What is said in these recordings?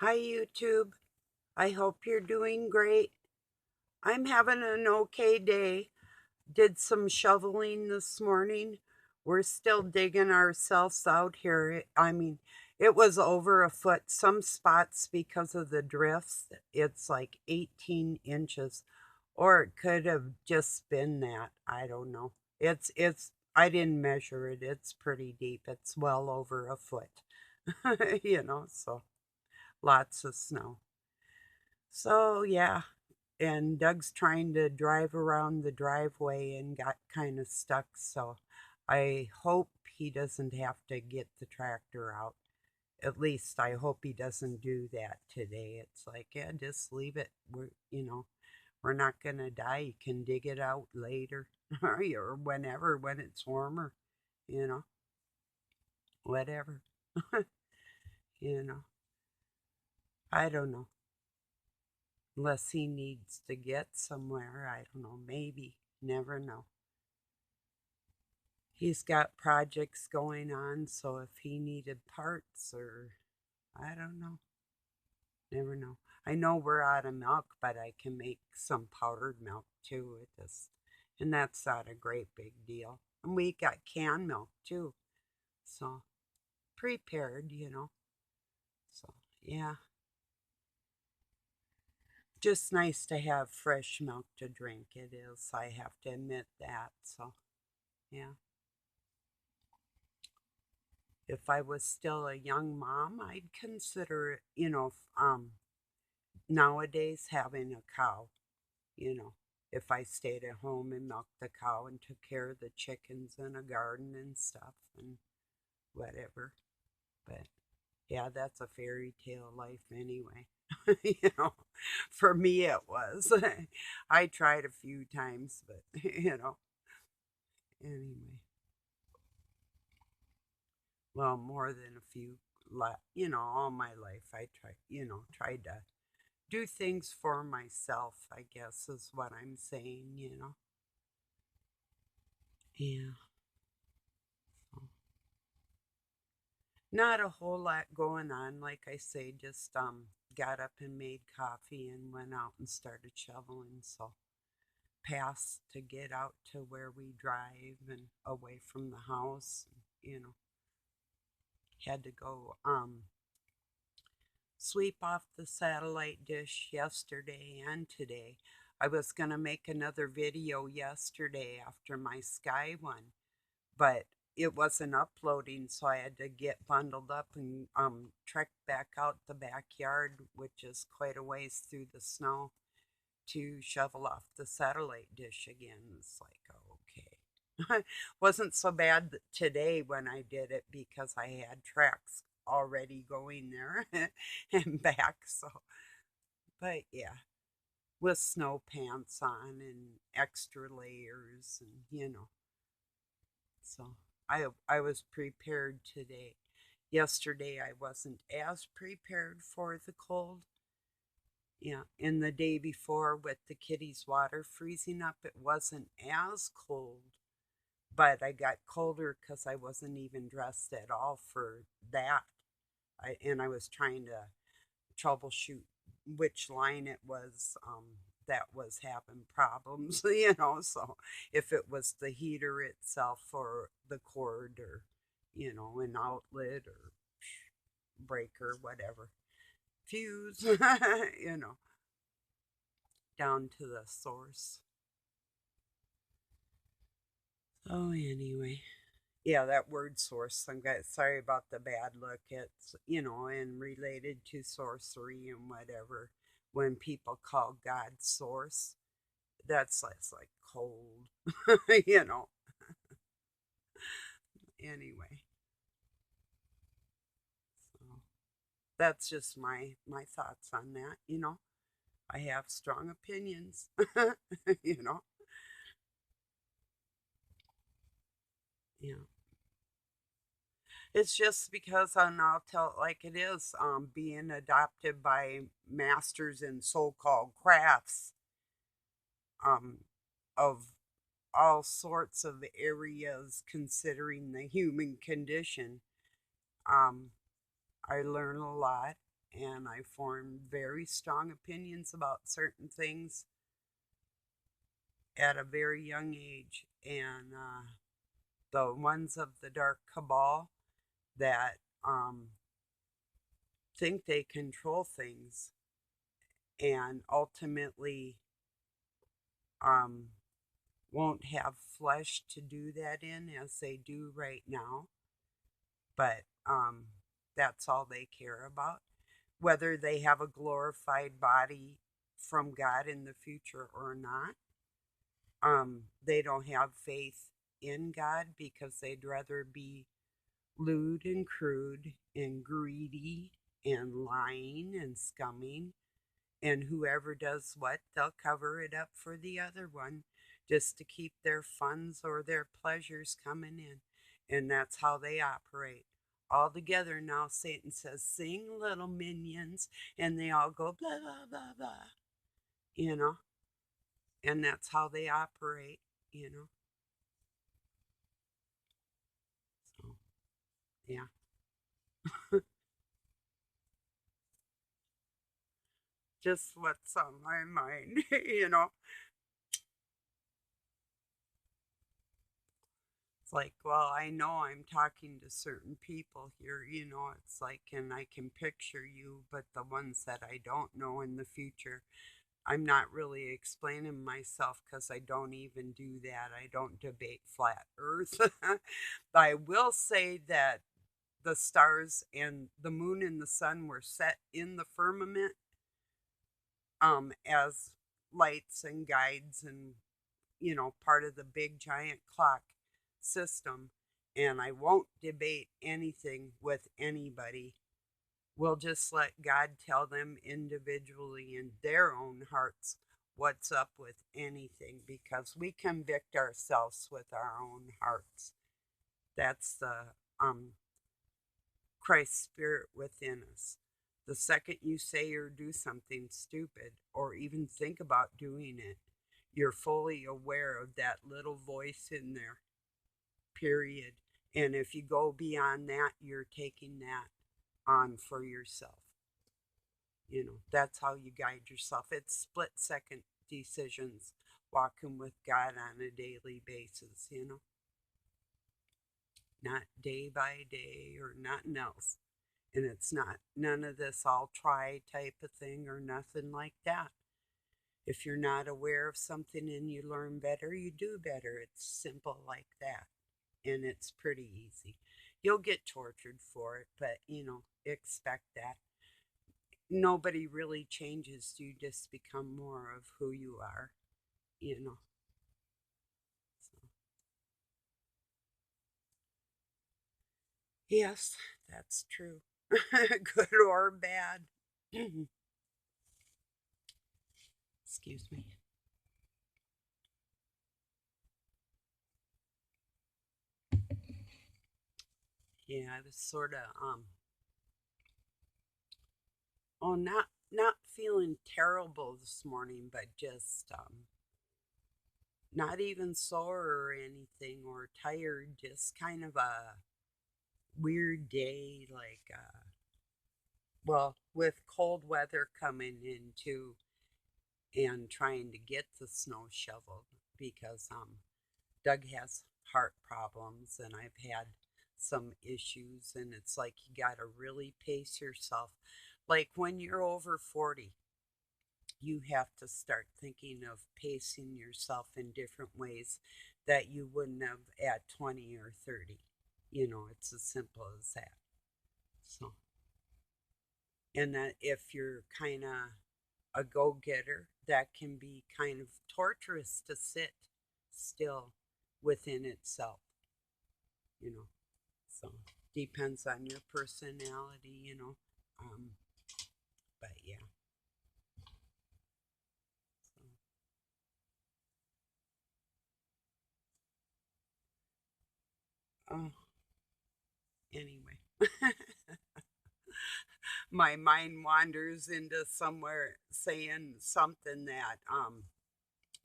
Hi, YouTube. I hope you're doing great. I'm having an okay day. Did some shoveling this morning. We're still digging ourselves out here. It was over a foot. Some spots, because of the drifts, it's like 18 inches, or it could have just been that. I don't know. I didn't measure it. It's pretty deep. It's well over a foot, so lots of snow. So, yeah, and Doug's trying to drive around the driveway and got kind of stuck. So I hope he doesn't have to get the tractor out. At least I hope he doesn't do that today. It's like, yeah, just leave it. We're not going to die. You can dig it out later or whenever, when it's warmer, you know, whatever, you know. I don't know. Unless he needs to get somewhere. I don't know. Maybe. Never know. He's got projects going on, so if he needed parts or I don't know, never know. I know we're out of milk, but I can make some powdered milk too with this, and that's not a great big deal. And we got canned milk too, so prepared. So yeah, just nice to have fresh milk to drink. It is. I have to admit that. So yeah. If I was still a young mom, I'd consider, nowadays having a cow, you know, if I stayed at home and milked the cow and took care of the chickens and a garden and stuff and whatever. But yeah, that's a fairy tale life anyway. you know, for me it was. I tried a few times, but anyway, well, more than a few, all my life I tried to do things for myself, I guess is what I'm saying. Yeah. So, not a whole lot going on. Like I say, just got up and made coffee and went out and started shoveling. So passed to get out to where we drive and away from the house. Had to go sweep off the satellite dish yesterday and today. I was going to make another video yesterday after my Sky one, but it wasn't uploading, so I had to get bundled up and trek back out the backyard, which is quite a ways through the snow, to shovel off the satellite dish again. It's like, oh, okay. Wasn't so bad today when I did it because I had tracks already going there and back. So, but yeah, with snow pants on and extra layers, and so I was prepared today. Yesterday I wasn't as prepared for the cold. Yeah, and the day before with the kitty's water freezing up, it wasn't as cold, but I got colder because I wasn't even dressed at all for that. I was trying to troubleshoot which line it was that was having problems, So if it was the heater itself or the cord or, an outlet or breaker, whatever, fuse, down to the source. Oh, anyway. Yeah, that word source. Sorry about the bad look. It's, and related to sorcery and whatever. When people call God source, that's like cold, you know. Anyway, so that's just my thoughts on that. I have strong opinions, you know. Yeah. It's just because I'll tell it like it is, being adopted by masters in so-called crafts, um, of all sorts of areas considering the human condition. Um, I learn a lot, and I formed very strong opinions about certain things at a very young age. And the ones of the dark cabal that think they control things and ultimately um, won't have flesh to do that in as they do right now. But that's all they care about. Whether they have a glorified body from God in the future or not, they don't have faith in God because they'd rather be lewd and crude and greedy and lying and scumming. And whoever does what, they'll cover it up for the other one just to keep their funds or their pleasures coming in. And that's how they operate. All together now, Satan says, sing, little minions. And they all go, blah, blah, blah, blah. You know? And that's how they operate, you know? So, yeah. Just what's on my mind, you know? It's like, well, I know I'm talking to certain people here, you know, it's like, and I can picture you, but the ones that I don't know in the future, I'm not really explaining myself because I don't even do that. I don't debate flat earth. I will say that the stars and the moon and the sun were set in the firmament as lights and guides and, you know, part of the big giant clock system. And I won't debate anything with anybody. We'll just let God tell them individually in their own hearts what's up with anything because we convict ourselves with our own hearts. That's the Christ spirit within us. The second you say or do something stupid or even think about doing it, you're fully aware of that little voice in there, period. And if you go beyond that, you're taking that on for yourself. You know, that's how you guide yourself. It's split second decisions, walking with God on a daily basis, you know, not day by day or nothing else. And it's not none of this I'll try type of thing or nothing like that. If you're not aware of something and you learn better, you do better. It's simple like that. And it's pretty easy. You'll get tortured for it, but you know, expect that. Nobody really changes. You just become more of who you are, you know. So, yes, that's true. Good or bad. Excuse me. Yeah, I was sort of not feeling terrible this morning, but just not even sore or anything or tired, just kind of a weird day like well, with cold weather coming in too and trying to get the snow shoveled because Doug has heart problems and I've had some issues and it's like you got to really pace yourself. Like when you're over 40, you have to start thinking of pacing yourself in different ways that you wouldn't have at 20 or 30. You know, it's as simple as that. So, and that if you're kind of a go getter, that can be kind of torturous to sit still within itself, you know. So, depends on your personality, you know. Um, but yeah. So, anyway. My mind wanders into somewhere saying something that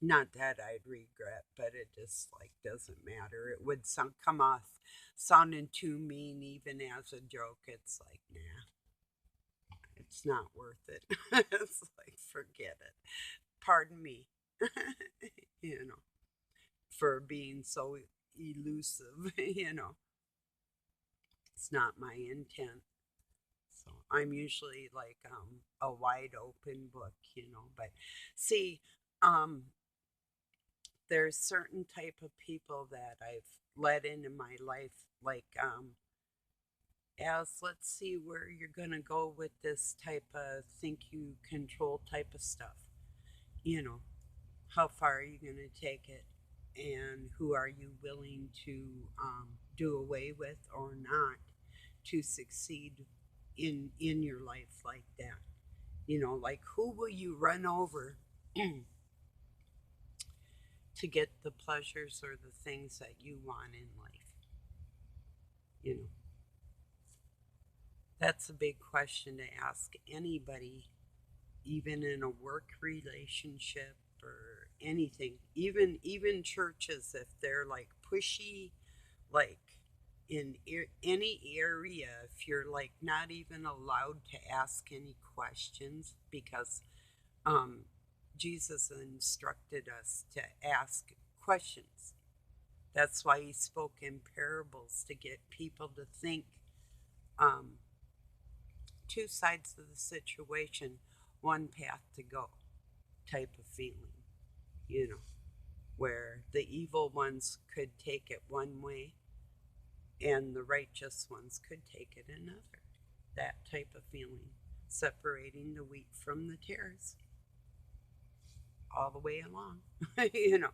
not that I'd regret, but it just like doesn't matter. It would come off sounding too mean even as a joke. It's like, nah, It's not worth it. It's like, forget it. Pardon me, you know, for being so elusive, It's not my intent. So I'm usually like a wide open book, But see, um, there's certain type of people that I've let into my life, like as let's see where you're gonna go with this type of think you control type of stuff. You know, how far are you gonna take it, and who are you willing to do away with or not to succeed in your life like that. Like who will you run over to get the pleasures or the things that you want in life? You know, that's a big question to ask anybody, even in a work relationship or anything. Even churches, if they're like pushy, like in any area, if you're like not even allowed to ask any questions because um, Jesus instructed us to ask questions. That's why he spoke in parables to get people to think um, two sides of the situation, one path to go type of feeling, you know, where the evil ones could take it one way and the righteous ones could take it another. That type of feeling, separating the wheat from the tares all the way along, you know.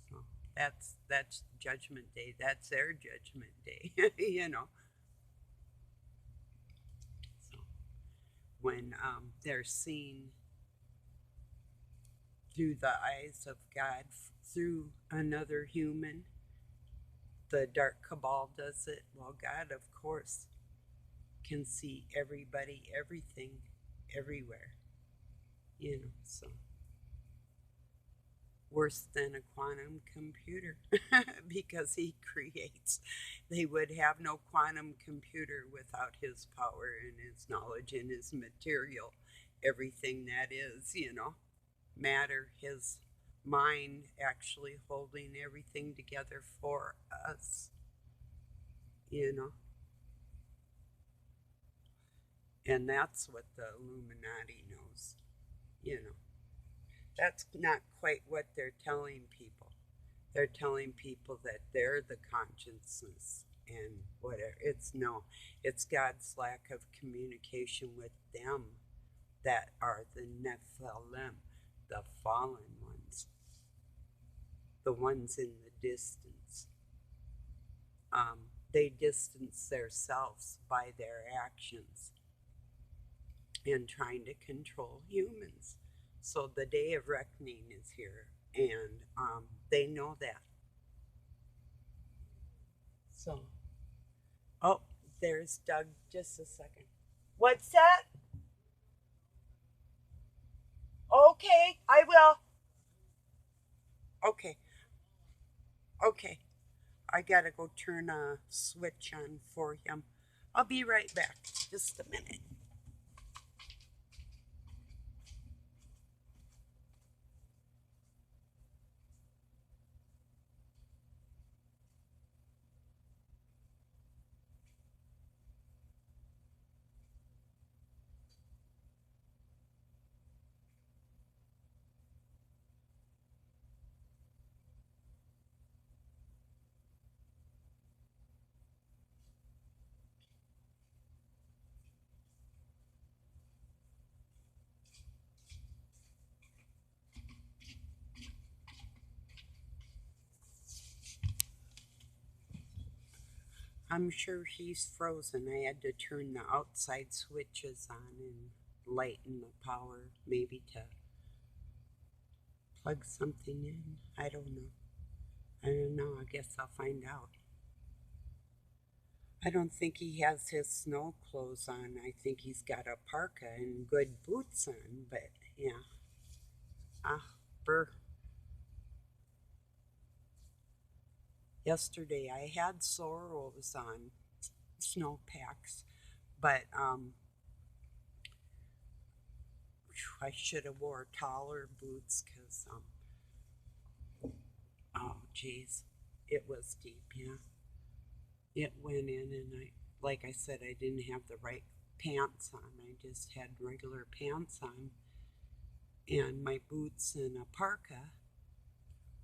So that's Judgment Day. That's their Judgment Day, So when they're seen through the eyes of God, through another human, the dark cabal does it. Well, God, of course, can see everybody, everything, everywhere, So worse than a quantum computer because he creates. They would have no quantum computer without his power and his knowledge and his material, everything that is, matter, his mind actually holding everything together for us, you know. And that's what the Illuminati knows, you know. That's not quite what they're telling people. They're telling people that they're the consciousness and whatever. It's God's lack of communication with them that are the Nephilim, the fallen ones, the ones in the distance. They distance themselves by their actions and trying to control humans. So the day of reckoning is here, and they know that. So, oh, there's Doug. Just a second. What's that? Okay, I will. Okay, okay. I gotta go turn a switch on for him. I'll be right back. Just a minute. I'm sure he's frozen. I had to turn the outside switches on and lighten the power, maybe to plug something in. I don't know. I don't know. I guess I'll find out. I don't think he has his snow clothes on. I think he's got a parka and good boots on, but yeah. Ah, brr. Yesterday I had Soros on, snow packs, but I should have wore taller boots because, oh, geez, it was deep, yeah. It went in, and like I said, I didn't have the right pants on. I just had regular pants on and my boots and a parka.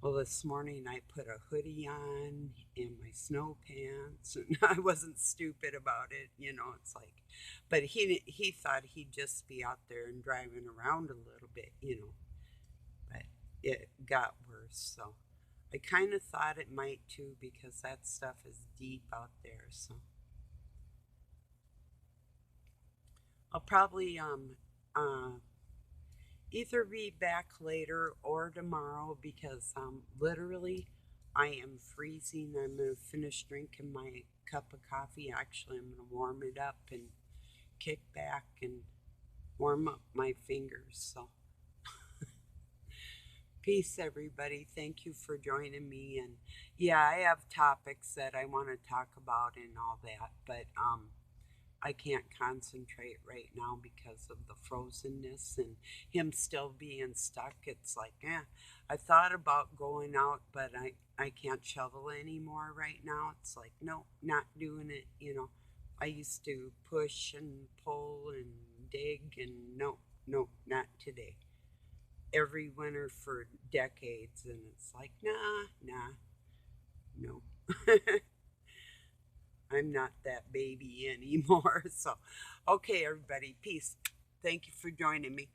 Well, this morning I put a hoodie on and my snow pants, and I wasn't stupid about it. It's like, but he thought he'd just be out there and driving around a little bit. But it got worse. So I kind of thought it might too because that stuff is deep out there. So I'll probably uh either be back later or tomorrow because literally I am freezing. I'm going to finish drinking my cup of coffee. Actually, I'm going to warm it up and kick back and warm up my fingers. So, peace, everybody. Thank you for joining me. And yeah, I have topics that I want to talk about and all that, but I can't concentrate right now because of the frozenness and him still being stuck. It's like, I thought about going out, but I can't shovel anymore right now. It's like, no, not doing it. I used to push and pull and dig, and no, no, not today. Every winter for decades, and it's like, nah, nah, no. I'm not that baby anymore. So, okay, everybody, peace. Thank you for joining me.